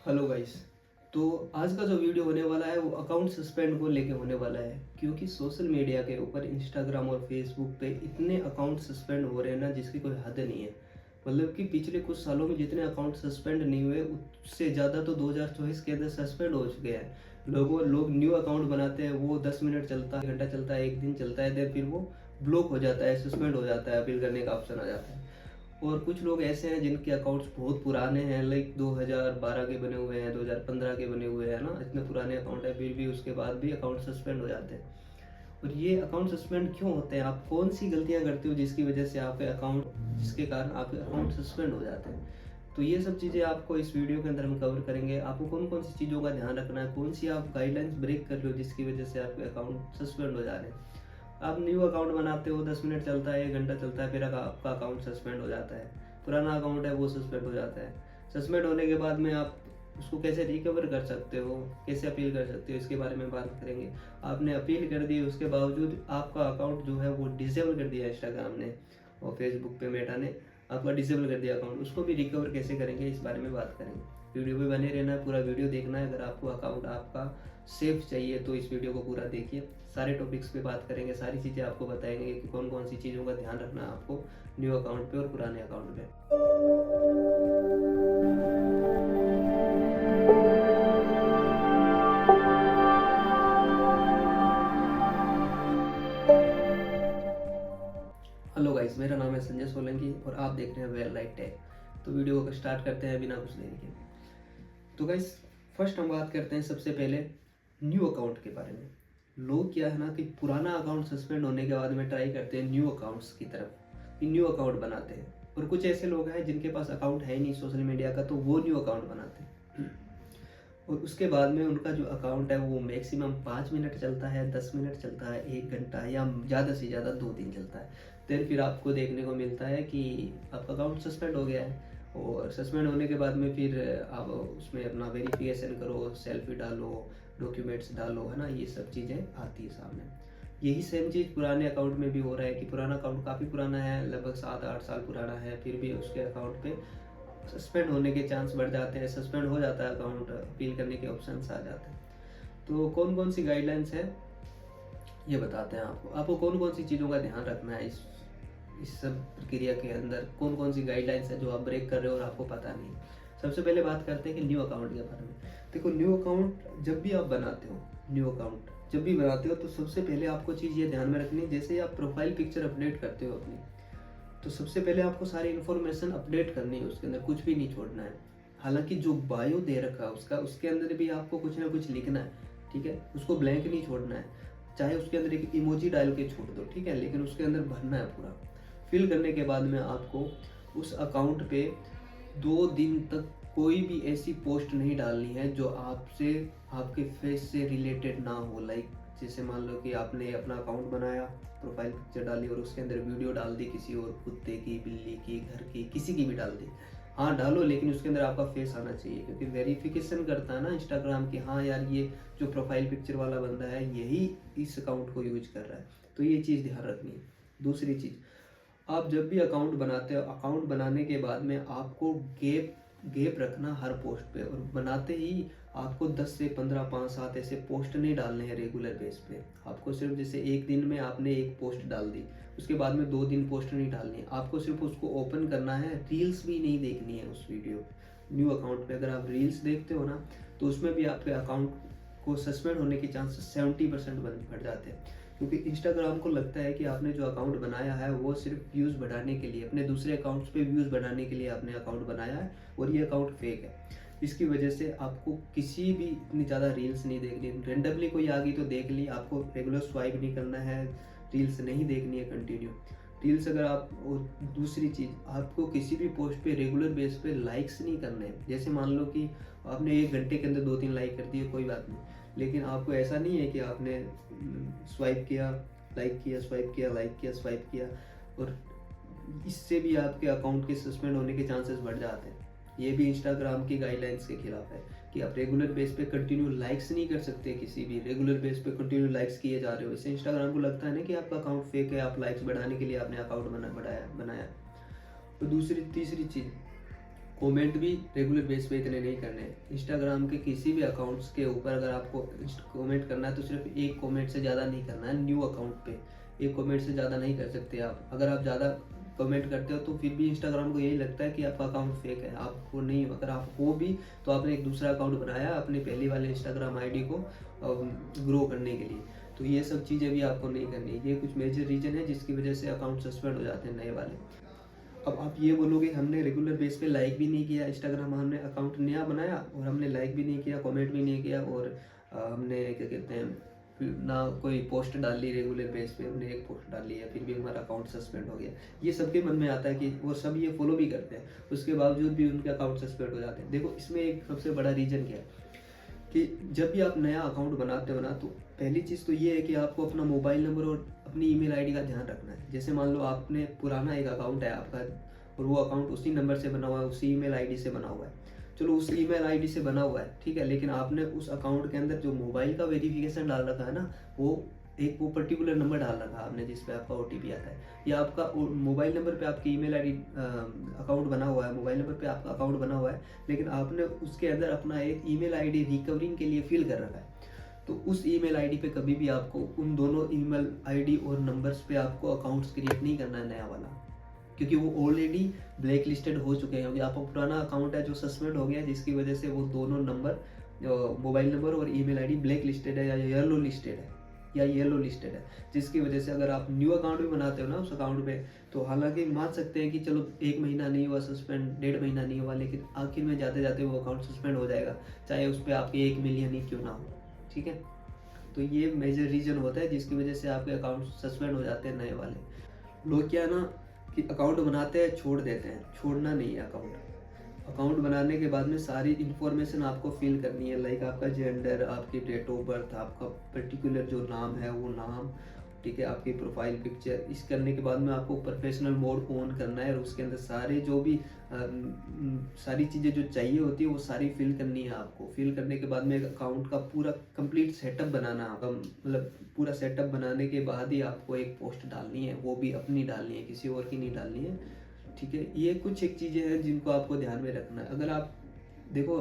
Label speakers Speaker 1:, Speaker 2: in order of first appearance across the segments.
Speaker 1: Hello guys. तो आज का जो वीडियो होने वाला है वो अकाउंट सस्पेंड को लेके होने वाला है, क्योंकि सोशल मीडिया के ऊपर इंस्टाग्राम और फेसबुक पे इतने अकाउंट सस्पेंड हो रहे हैं ना, जिसकी कोई हद नहीं है। मतलब कि पिछले कुछ सालों में जितने अकाउंट सस्पेंड नहीं हुए उससे ज़्यादा तो 2024 के अंदर सस्पेंड हो चुके हैं। लोग न्यू अकाउंट बनाते हैं, वो 10 मिनट चलता है, घंटा चलता है, एक दिन चलता है, देन फिर वो ब्लॉक हो जाता है, सस्पेंड हो जाता है, अपील करने का ऑप्शन आ जाता है। और कुछ लोग ऐसे हैं जिनके अकाउंट्स बहुत पुराने हैं, लाइक 2012 के बने हुए हैं, 2015 के बने हुए हैं ना, इतने पुराने अकाउंट है, फिर भी उसके बाद भी अकाउंट सस्पेंड हो जाते हैं। और ये अकाउंट सस्पेंड क्यों होते हैं? आप कौन सी गलतियां करते हो जिसकी वजह से आपके अकाउंट जिसके कारण आपके अकाउंट सस्पेंड हो जाते हैं? तो ये सब चीज़ें आपको इस वीडियो के अंदर हम कवर करेंगे। आपको कौन कौन सी चीज़ों का ध्यान रखना है, कौन सी आप गाइडलाइंस ब्रेक कर रहे हो जिसकी वजह से आपके अकाउंट सस्पेंड हो जा रहे हैं। आप न्यू अकाउंट बनाते हो, 10 मिनट चलता है, 1 घंटा चलता है, फिर आपका अकाउंट सस्पेंड हो जाता है। पुराना अकाउंट है वो सस्पेंड हो जाता है। सस्पेंड होने के बाद में आप उसको कैसे रिकवर कर सकते हो, कैसे अपील कर सकते हो, इसके बारे में बात करेंगे। आपने अपील कर दी, उसके बावजूद आपका अकाउंट जो है वो डिसेबल कर दिया इंस्टाग्राम ने और फेसबुक पे मेटा ने आपका डिसेबल कर दिया अकाउंट, उसको भी रिकवर कैसे करेंगे, इस बारे में बात करेंगे। वीडियो पे बने रहना है, पूरा वीडियो देखना है। अगर आपको अकाउंट आपका सेफ चाहिए तो इस वीडियो को पूरा देखिए। सारे टॉपिक्स पे बात करेंगे, सारी चीज़ें आपको बताएंगे कि कौन कौन सी चीज़ों का ध्यान रखना है आपको न्यू अकाउंट पे और पुराने अकाउंट पे। हेलो गाइस, मेरा नाम है संजय सोलंकी और आप देख रहे हैं वेल लाइट टेक। तो वीडियो को स्टार्ट करते हैं बिना कुछ देरी के। तो गाइस, फर्स्ट हम बात करते हैं सबसे पहले न्यू अकाउंट के बारे में। लोग क्या है ना कि पुराना अकाउंट सस्पेंड होने के बाद में ट्राई करते हैं न्यू अकाउंट्स की तरफ, कि न्यू अकाउंट बनाते हैं। और कुछ ऐसे लोग हैं जिनके पास अकाउंट है ही नहीं सोशल मीडिया का, तो वो न्यू अकाउंट बनाते हैं। और उसके बाद में उनका जो अकाउंट है वो मैक्सिमम 5 मिनट चलता है, 10 मिनट चलता है, 1 घंटा या ज़्यादा से ज़्यादा 2 दिन चलता है। फिर आपको देखने को मिलता है कि आपका अकाउंट सस्पेंड हो गया है। और सस्पेंड होने के बाद में फिर आप उसमें अपना वेरिफिकेशन करो, सेल्फी डालो, डॉक्यूमेंट्स डालो, है ना, ये सब चीज़ें आती है सामने। यही सेम चीज़ पुराने अकाउंट में भी हो रहा है कि पुराना अकाउंट काफ़ी पुराना है, लगभग 7-8 साल पुराना है, फिर भी उसके अकाउंट पे सस्पेंड होने के चांस बढ़ जाते हैं, सस्पेंड हो जाता है अकाउंट, अपील करने के ऑप्शंस आ जाते हैं। तो कौन कौन सी गाइडलाइंस है ये बताते हैं आपको। आपको कौन कौन सी चीज़ों का ध्यान रखना है इस सब प्रक्रिया के अंदर, कौन कौन सी गाइडलाइंस है जो आप ब्रेक कर रहे हो और आपको पता नहीं। सबसे पहले बात करते हैं कि न्यू अकाउंट के बारे में। देखो, न्यू अकाउंट जब भी आप बनाते हो, न्यू अकाउंट जब भी बनाते हो तो सबसे पहले आपको चीज़ ये ध्यान में रखनी है, जैसे ही आप प्रोफाइल पिक्चर अपडेट करते हो अपनी, तो सबसे पहले आपको सारी इन्फॉर्मेशन अपडेट करनी है, उसके अंदर कुछ भी नहीं छोड़ना है। हालांकि जो बायो दे रखा है उसका, उसके अंदर भी आपको कुछ ना कुछ लिखना है, ठीक है, उसको ब्लैंक नहीं छोड़ना है। चाहे उसके अंदर एक इमोजी डाल के छोड़ दो, ठीक है, लेकिन उसके अंदर भरना है पूरा। फिल करने के बाद में आपको उस अकाउंट पे 2 दिन तक कोई भी ऐसी पोस्ट नहीं डालनी है जो आपसे, आपके फेस से रिलेटेड ना हो। लाइक जैसे मान लो कि आपने अपना अकाउंट बनाया, प्रोफाइल पिक्चर डाली और उसके अंदर वीडियो डाल दी किसी और, कुत्ते की, बिल्ली की, घर की, किसी की भी डाल दी। हाँ डालो, लेकिन उसके अंदर आपका फेस आना चाहिए, क्योंकि वेरिफिकेशन करता है ना इंस्टाग्राम की, हाँ यार ये जो प्रोफाइल पिक्चर वाला बंदा है यही इस अकाउंट को यूज कर रहा है। तो ये चीज़ ध्यान रखनी है। दूसरी चीज़, आप जब भी अकाउंट बनाते हो, अकाउंट बनाने के बाद में आपको गैप गैप रखना हर पोस्ट पे। और बनाते ही आपको 10 से 15, 5-7 ऐसे पोस्ट नहीं डालने हैं रेगुलर बेस पे। आपको सिर्फ जैसे एक दिन में आपने एक पोस्ट डाल दी, उसके बाद में 2 दिन पोस्ट नहीं डालनी है। आपको सिर्फ उसको ओपन करना है, रील्स भी नहीं देखनी है उस वीडियो न्यू अकाउंट पे। अगर आप रील्स देखते हो ना, तो उसमें भी आपके अकाउंट को सस्पेंड होने के चांसेस 70% बढ़ जाते हैं। क्योंकि इंस्टाग्राम को लगता है कि आपने जो अकाउंट बनाया है वो सिर्फ व्यूज़ बढ़ाने के लिए, अपने दूसरे अकाउंट्स पे व्यूज़ बढ़ाने के लिए आपने अकाउंट बनाया है, और ये अकाउंट फेक है। इसकी वजह से आपको किसी भी इतनी ज़्यादा रील्स नहीं देखनी। रेंडमली कोई आ गई तो देख ली, आपको रेगुलर स्वाइप नहीं करना है, रील्स नहीं देखनी है कंटिन्यू रील्स। अगर आप, और दूसरी चीज़, आपको किसी भी पोस्ट पे रेगुलर बेस पे लाइक्स नहीं करने हैं। जैसे मान लो कि आपने 1 घंटे के अंदर 2-3 लाइक कर दिए, कोई बात नहीं, लेकिन आपको ऐसा नहीं है कि आपने स्वाइप किया, लाइक किया, स्वाइप किया, लाइक किया, स्वाइप किया, और इससे भी आपके अकाउंट के सस्पेंड होने के चांसेस बढ़ जाते हैं। ये भी इंस्टाग्राम की गाइडलाइंस के खिलाफ है कि आप रेगुलर बेस पे कंटिन्यू लाइक्स नहीं कर सकते, किसी भी रेगुलर बेस पे कंटिन्यू लाइक्स किए जा रहे हो। इससे इंस्टाग्राम को लगता है ना कि आपका अकाउंट फेक है, आप लाइक्स बढ़ाने के लिए आपने अकाउंट बनाया। और दूसरी तीसरी चीज़, कमेंट भी रेगुलर बेस पे इतने नहीं करने हैं। इंस्टाग्राम के किसी भी अकाउंट्स के ऊपर अगर आपको कमेंट करना है तो सिर्फ एक कमेंट से ज़्यादा नहीं करना है। न्यू अकाउंट पे एक कमेंट से ज़्यादा नहीं कर सकते आप। अगर आप ज़्यादा कमेंट करते हो तो फिर भी इंस्टाग्राम को यही लगता है कि आपका अकाउंट फेक है। आपको नहीं, अगर आप हो भी तो आपने एक दूसरा अकाउंट बनाया अपनी पहली वाले इंस्टाग्राम आईडी को ग्रो करने के लिए। तो ये सब चीज़ें भी आपको नहीं करनी। ये कुछ मेजर रीजन है जिसकी वजह से अकाउंट सस्पेंड हो जाते हैं नए वाले। अब आप ये बोलोगे हमने रेगुलर बेस पे लाइक भी नहीं किया इंस्टाग्राम, हमने अकाउंट नया बनाया और हमने लाइक भी नहीं किया, कमेंट भी नहीं किया और हमने क्या कहते हैं ना कोई पोस्ट डाली रेगुलर बेस पे, हमने एक पोस्ट डाली है फिर भी हमारा अकाउंट सस्पेंड हो गया। ये सबके मन में आता है कि वो सब ये फॉलो भी करते हैं, उसके बावजूद भी उनके अकाउंट सस्पेंड हो जाते हैं। देखो इसमें एक सबसे बड़ा रीज़न क्या है कि जब भी आप नया अकाउंट बनाते हो ना तो पहली चीज़ तो ये है कि आपको अपना मोबाइल नंबर और अपनी ईमेल आईडी का ध्यान रखना है। जैसे मान लो आपने पुराना एक अकाउंट है आपका और वो अकाउंट उसी नंबर से बना हुआ है, उसी ईमेल आईडी से बना हुआ है। चलो उस ईमेल आईडी से बना हुआ है, ठीक है, लेकिन आपने उस अकाउंट के अंदर जो मोबाइल का वेरिफिकेशन डाल रखा है ना, वो पर्टिकुलर नंबर डाल रखा है आपने जिस पे आपका ओटीपी आता है, या आपका मोबाइल नंबर पे आपकी ईमेल आईडी अकाउंट बना हुआ है, मोबाइल नंबर पे आपका अकाउंट बना हुआ है, लेकिन आपने उसके अंदर अपना एक ईमेल आईडी रिकवरिंग के लिए फिल कर रखा है। तो उस ईमेल आईडी पे कभी भी आपको उन दोनों ईमेल आईडी और नंबर्स पे आपको अकाउंट्स क्रिएट नहीं करना है नया वाला, क्योंकि वो ऑलरेडी ब्लैक लिस्टेड हो चुके हैं। क्योंकि आपका पुराना अकाउंट है जो सस्पेंड हो गया, जिसकी वजह से वो दोनों नंबर, मोबाइल नंबर और ईमेल आईडी ब्लैक लिस्टेड है या येलो लिस्टेड है, जिसकी वजह से अगर आप न्यू अकाउंट भी बनाते हो ना उस अकाउंट पे, तो हालांकि मान सकते हैं कि चलो 1 महीना नहीं हुआ सस्पेंड, 1.5 महीना नहीं हुआ, लेकिन आखिर में जाते जाते वो अकाउंट सस्पेंड हो जाएगा, चाहे उस पर आपके 1 मिलियन ही क्यों ना हो। ठीक है, तो ये मेजर रीजन होता है जिसकी वजह से आपके अकाउंट सस्पेंड हो जाते हैं नए वाले। लोग क्या है ना कि अकाउंट बनाते हैं छोड़ देते हैं, छोड़ना नहीं है अकाउंट बनाने के बाद में सारी इन्फॉर्मेशन आपको फिल करनी है, लाइक आपका जेंडर, आपकी डेट ऑफ बर्थ, आपका पर्टिकुलर जो नाम है वो नाम, ठीक है, आपकी प्रोफाइल पिक्चर। इस करने के बाद में आपको प्रोफेशनल मोड ऑन करना है और उसके अंदर सारे जो भी सारी चीज़ें जो चाहिए होती है वो सारी फिल करनी है आपको। फिल करने के बाद में एक अकाउंट का पूरा कंप्लीट सेटअप बनाना है, मतलब पूरा सेटअप बनाने के बाद ही आपको एक पोस्ट डालनी है, वो भी अपनी डालनी है, किसी और की नहीं डालनी है। ठीक है, ये कुछ एक चीज़ें हैं जिनको आपको ध्यान में रखना है। अगर आप देखो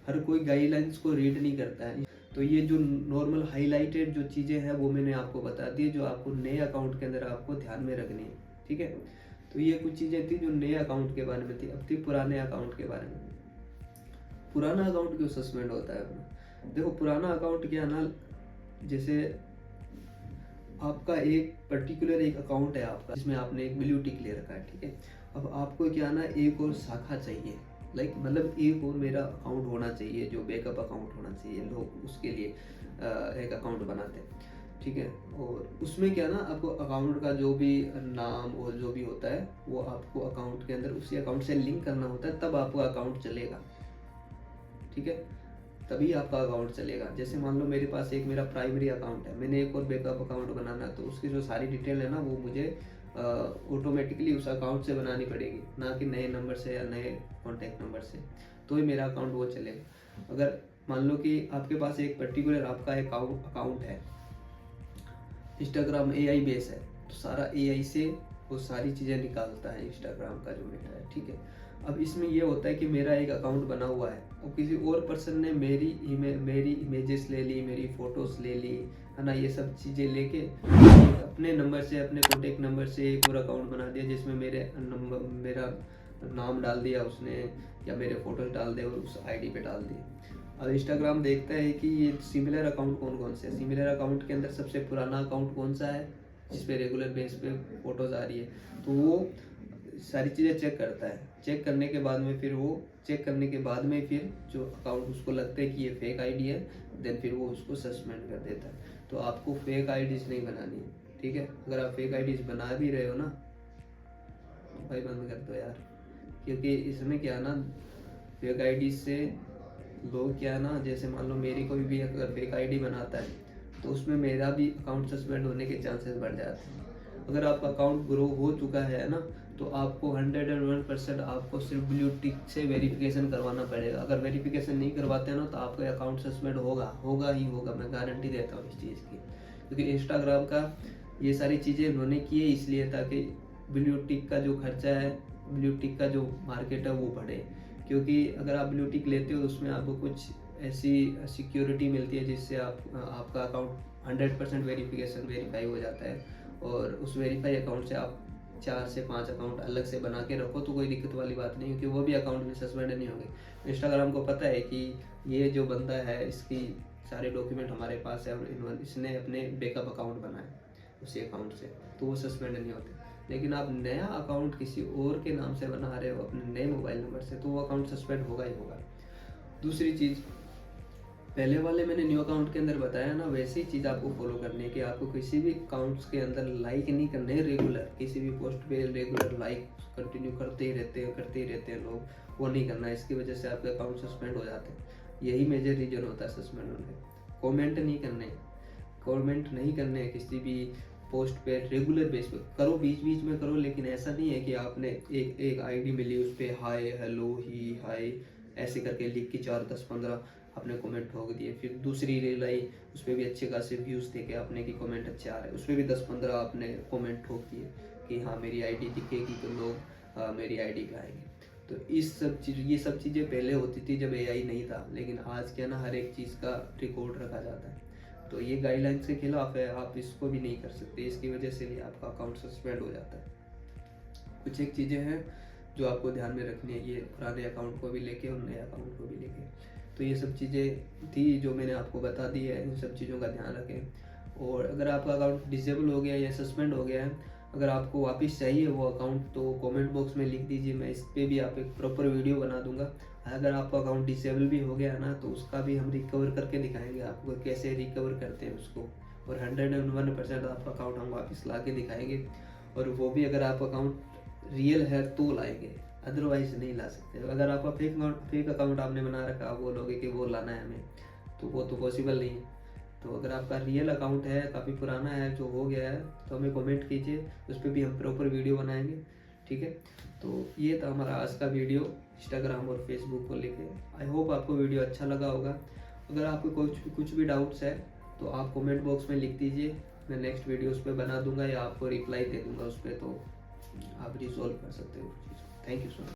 Speaker 1: हर कोई गाइडलाइंस को रीड नहीं करता है, तो ये जो नॉर्मल हाईलाइटेड जो चीज़ें हैं वो मैंने आपको बता दी जो आपको नए अकाउंट के अंदर आपको ध्यान में रखनी है। ठीक है, तो ये कुछ चीज़ें थी जो नए अकाउंट के बारे में थी। अब थी पुराने अकाउंट के बारे में। पुराना अकाउंट क्यों सस्पेंड होता है अपना? देखो पुराना अकाउंट क्या ना, जैसे आपका एक पर्टिकुलर एक अकाउंट है आपका जिसमें आपने एक ब्लू टिक ले रखा है, ठीक है, अब आपको क्या ना एक और शाखा चाहिए, लाइक मतलब एक और मेरा अकाउंट होना चाहिए जो बैकअप अकाउंट होना चाहिए। लोग उसके लिए एक अकाउंट बनाते हैं, ठीक है, और उसमें क्या ना आपको अकाउंट का जो भी नाम और जो भी होता है वो आपको अकाउंट के अंदर उसी अकाउंट से लिंक करना होता है, तब आपका अकाउंट चलेगा। ठीक है, तभी आपका अकाउंट चलेगा। जैसे मान लो मेरे पास एक मेरा प्राइमरी अकाउंट है, मैंने एक और बैकअप अकाउंट बनाना, तो उसकी जो सारी डिटेल है ना वो मुझे ऑटोमेटिकली उस अकाउंट से बनानी पड़ेगी, ना कि नए नंबर से या नए कॉन्टैक्ट नंबर से, तो ही मेरा अकाउंट वो चलेगा। अगर मान लो कि आपके पास एक पर्टिकुलर आपका अकाउंट है, इंस्टाग्राम AI बेस है, तो सारा AI से वो सारी चीज़ें निकालता है इंस्टाग्राम का जो मेरा है। ठीक है, अब इसमें ये होता है कि मेरा एक अकाउंट बना हुआ है और किसी और पर्सन ने मेरी इमेजेस ले ली, मेरी फ़ोटोज़ ले ली, है ना, ये सब चीज़ें लेके अपने नंबर से, अपने कॉन्टेक्ट नंबर से एक और अकाउंट बना दिया जिसमें मेरा नाम डाल दिया उसने या मेरे फ़ोटोज़ डाल दिए और उस आईडी पे डाल दिए। अब इंस्टाग्राम देखता है कि ये सिमिलर अकाउंट कौन कौन से है, सिमिलर अकाउंट के अंदर सबसे पुराना अकाउंट कौन सा है जिस पे रेगुलर बेस पे फ़ोटोज़ आ रही है, तो वो सारी चीज़ें चेक करता है। चेक करने के बाद में फिर जो अकाउंट उसको लगता है कि ये फेक आईडी है, देन फिर वो उसको सस्पेंड कर देता है। तो आपको फेक आईडीज़ नहीं बनानी है, ठीक है। अगर आप फेक आईडीज़ बना भी रहे हो ना तो भाई बंद कर दो यार, क्योंकि इसमें क्या ना फेक आईडीज़ से लोग क्या ना, जैसे मान लो मेरी कोई भी अगर फेक आईडी बनाता है तो उसमें मेरा भी अकाउंट सस्पेंड होने के चांसेस बढ़ जाते हैं। अगर आपका अकाउंट ग्रो हो चुका है ना तो आपको 101% आपको सिर्फ ब्लू टिक से वेरिफिकेशन करवाना पड़ेगा। अगर वेरिफिकेशन नहीं करवाते हैं ना तो आपका अकाउंट सस्पेंड होगा ही होगा, मैं गारंटी देता हूँ इस चीज़ की। क्योंकि इंस्टाग्राम का ये सारी चीज़ें उन्होंने की है इसलिए ताकि ब्लू टिक का जो खर्चा है, ब्लू टिक का जो मार्केट है वो बढ़े। क्योंकि अगर आप ब्लू टिक लेते हो तो उसमें आपको कुछ ऐसी सिक्योरिटी मिलती है जिससे आपका अकाउंट 100% वेरीफाई हो जाता है, और उस वेरीफाई अकाउंट से आप 4 से 5 अकाउंट अलग से बना के रखो तो कोई दिक्कत वाली बात नहीं, क्योंकि वो भी अकाउंट भी सस्पेंड नहीं होंगे। इंस्टाग्राम को पता है कि ये जो बंदा है इसकी सारे डॉक्यूमेंट हमारे पास है और इसने अपने बैकअप अकाउंट बनाए उसी अकाउंट से, तो वो सस्पेंड नहीं होते। लेकिन आप नया अकाउंट किसी और के नाम से बना रहे हो अपने नए मोबाइल नंबर से, तो वो अकाउंट सस्पेंड होगा ही होगा। दूसरी चीज़, पहले वाले मैंने न्यू अकाउंट के अंदर बताया ना, वैसी ही चीज़ आपको फॉलो करनी है कि आपको किसी भी अकाउंट्स के अंदर लाइक नहीं करने हैं रेगुलर, किसी भी पोस्ट पे रेगुलर लाइक कंटिन्यू करते ही रहते हैं लोग, वो नहीं करना है। इसकी वजह से आपके अकाउंट सस्पेंड हो जाते हैं, यही मेजर रीजन होता है सस्पेंड होने। कमेंट नहीं करने किसी भी पोस्ट पे रेगुलर बेस पे करो, बीच बीच में करो, लेकिन ऐसा नहीं है कि आपने एक आईडी मिली उस पर हाय हेलो ही हाय ऐसे करके लिख के 4 10 15 आपने कमेंट ठोक दिए। फिर दूसरी रील आई, उस पर भी अच्छे खासे व्यूज़ देखे आपने कि कमेंट अच्छे आ रहे हैं, उस पर भी 10-15 आपने कमेंट ठोक दिए कि हाँ मेरी आईडी दिखेगी तो लोग मेरी आईडी पे आएंगे। तो ये सब चीज़ें पहले होती थी जब एआई नहीं था, लेकिन आज क्या ना हर एक चीज़ का रिकॉर्ड रखा जाता है। तो ये गाइडलाइन के खिलाफ है, आप इसको भी नहीं कर सकते, इसकी वजह से भी आपका अकाउंट सस्पेंड हो जाता है। कुछ एक चीज़ें हैं जो आपको ध्यान में रखनी है, ये पुराने अकाउंट को भी लेके और नए अकाउंट को भी लेके। तो ये सब चीज़ें थी जो मैंने आपको बता दी है, इन सब चीज़ों का ध्यान रखें। और अगर आपका अकाउंट डिसेबल हो गया या सस्पेंड हो गया है, अगर आपको वापस चाहिए वो अकाउंट तो कमेंट बॉक्स में लिख दीजिए, मैं इस पर भी आप एक प्रॉपर वीडियो बना दूंगा। अगर आपका अकाउंट डिसेबल भी हो गया ना तो उसका भी हम रिकवर करके दिखाएंगे आपको कैसे रिकवर करते हैं उसको, और 101% आपका अकाउंट हम वापस ला के दिखाएंगे। और वो भी अगर आपका अकाउंट रियल है तो लाएंगे, अदरवाइज नहीं ला सकते। अगर आपका फेक अकाउंट आपने बना रखा, आप बोलोगे कि वो लाना है हमें, तो वो तो पॉसिबल नहीं है। तो अगर आपका रियल अकाउंट है, काफ़ी पुराना है, जो हो गया है, तो हमें कमेंट कीजिए, उस पर भी हम प्रॉपर वीडियो बनाएंगे, ठीक है। तो ये था हमारा आज का वीडियो इंस्टाग्राम और फेसबुक को लेके। आई होप आपको वीडियो अच्छा लगा होगा। अगर आपको कुछ भी डाउट्स है तो आप कमेंट बॉक्स में लिख दीजिए, मैं नेक्स्ट वीडियो उस पर बना दूंगा या आपको रिप्लाई दे दूंगा उस पर, तो आप रिजॉल्व कर सकते हो। Thank you so much.